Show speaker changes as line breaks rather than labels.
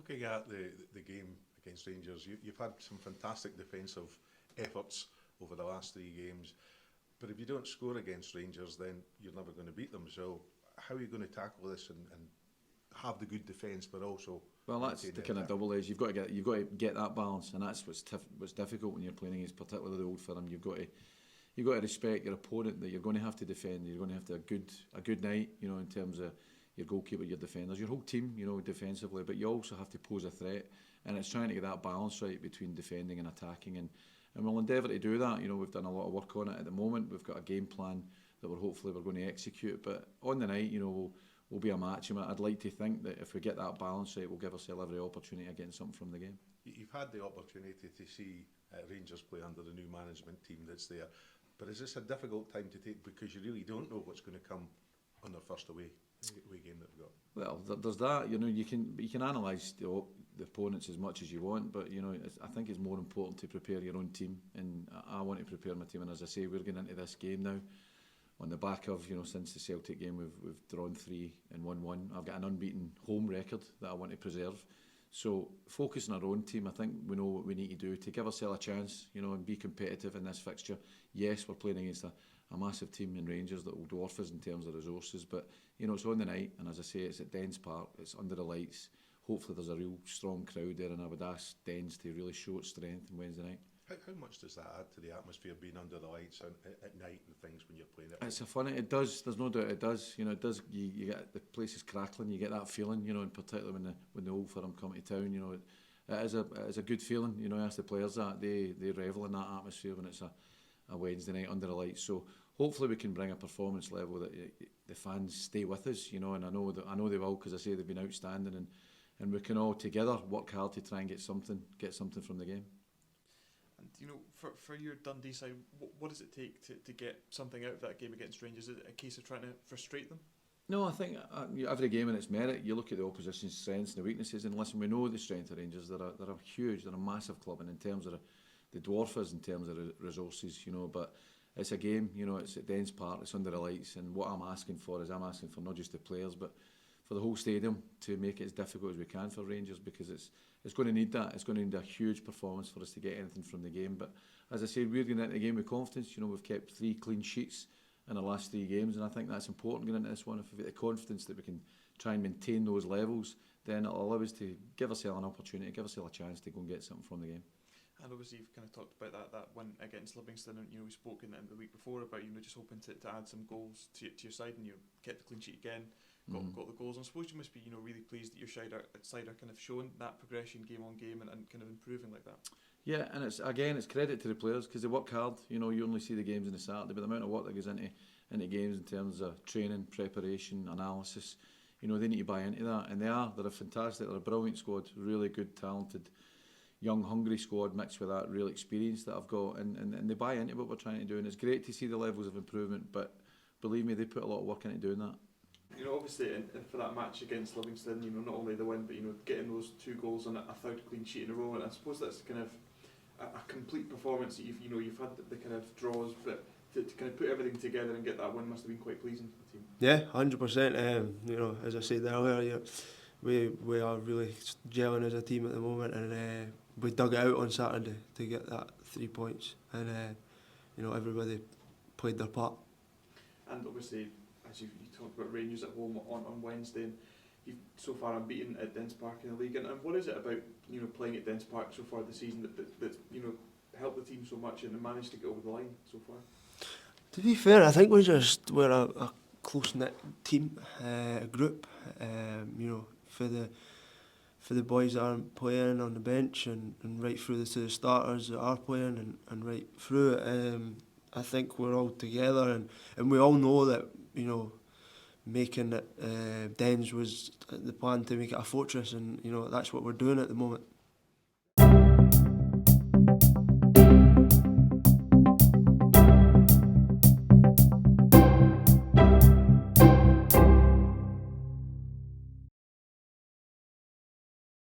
Looking at the game against Rangers, you've had some fantastic defensive efforts over the last 3 games. But if you don't score against Rangers, then you're never going to beat them. So how are you going to tackle this and have the good defence, but also?
Well, that's the kind of double edge. You've got to get that balance, and that's what's difficult when you're playing against, particularly the Old Firm. You've got to respect your opponent, that you're going to have to defend. You're going to have to have a good night, in terms of your goalkeeper, your defenders, your whole team, defensively. But you also have to pose a threat, and it's trying to get that balance right between defending and attacking. And we'll endeavour to do that. We've done a lot of work on it at the moment. We've got a game plan that we're going to execute. But on the night, will be a match. I'd like to think that if we get that balance right, we'll give ourselves every opportunity of getting something from the game.
You've had the opportunity to see Rangers play under the new management team that's there, but is this a difficult time to take because you really don't know what's going to come on their first away game that we've got?
Well, there's that. You can analyse the opponents as much as you want, but I think it's more important to prepare your own team, and I want to prepare my team. And as I say, we're getting into this game now on the back of, since the Celtic game, we've drawn 3 and 1-1. I've got an unbeaten home record that I want to preserve. So focusing on our own team, I think we know what we need to do to give ourselves a chance, and be competitive in this fixture. Yes, we're playing against a massive team in Rangers that will dwarf us in terms of resources, but it's on the night, and as I say, it's at Dens Park, it's under the lights. Hopefully there's a real strong crowd there, and I would ask Dens to really show its strength on Wednesday night.
How much does that add to the atmosphere, being under the lights at night and things when you're playing it?
It's a funny. It does. There's no doubt it does. It does. You get the place is crackling. You get that feeling. And particularly when the Old Firm come to town. It is a good feeling. Ask the players that they revel in that atmosphere when it's a Wednesday night under the lights. So hopefully we can bring a performance level that the fans stay with us. And I know they will, because I say they've been outstanding, and we can all together work hard to try and get something from the game.
And for your Dundee side, what does it take to get something out of that game against Rangers? Is it a case of trying to frustrate them?
No, I think every game in its merit. You look at the opposition's strengths and the weaknesses, and listen, we know the strength of Rangers. They're a huge, they're a massive club, and in terms of the dwarf us in terms of the resources, but it's a game. It's at Dens Park, it's under the lights, and what I'm asking for not just the players, but for the whole stadium to make it as difficult as we can for Rangers, because it's going to need that. It's going to need a huge performance for us to get anything from the game. But as I said, we're going into the game with confidence. We've kept 3 clean sheets in the last 3 games, and I think that's important going into this one. If we've got the confidence that we can try and maintain those levels, then it'll allow us to give ourselves an opportunity, give ourselves a chance to go and get something from the game.
And obviously you've kind of talked about that win against Livingston, and we spoke in the week before about just hoping to add some goals to your side, and you kept the clean sheet again. Got the goals. I suppose you must be really pleased that your side are kind of showing that progression game on game and kind of improving like that.
Yeah, and it's credit to the players, because they work hard. You only see the games on the Saturday, but the amount of work that goes into games in terms of training, preparation, analysis, they need to buy into that, and they're a fantastic, they're a brilliant squad, really good, talented, young, hungry squad mixed with that real experience that I've got, and they buy into what we're trying to do, and it's great to see the levels of improvement. But believe me, they put a lot of work into doing that.
Obviously, and for that match against Livingston, not only the win, but getting those 2 goals and a 3rd clean sheet in a row, and I suppose that's kind of a complete performance that you've had the kind of draws, but to kind of put everything together and get that win must have been quite pleasing for the team.
Yeah, 100%. As I said earlier, we are really gelling as a team at the moment, and we dug it out on Saturday to get that 3 points, and everybody played their part.
And obviously, as you talked about Rangers at home on Wednesday, and you've so far unbeaten at Dens Park in the league. And what is it about playing at Dens Park so far this season that helped the team so much and managed to get over the line so far?
To be fair, I think we're a close knit team, group. For the boys that aren't playing on the bench and right through to the starters that are playing and right through it, I think we're all together, and we all know that making it Dens was the plan to make it a fortress, and that's what we're doing at the moment.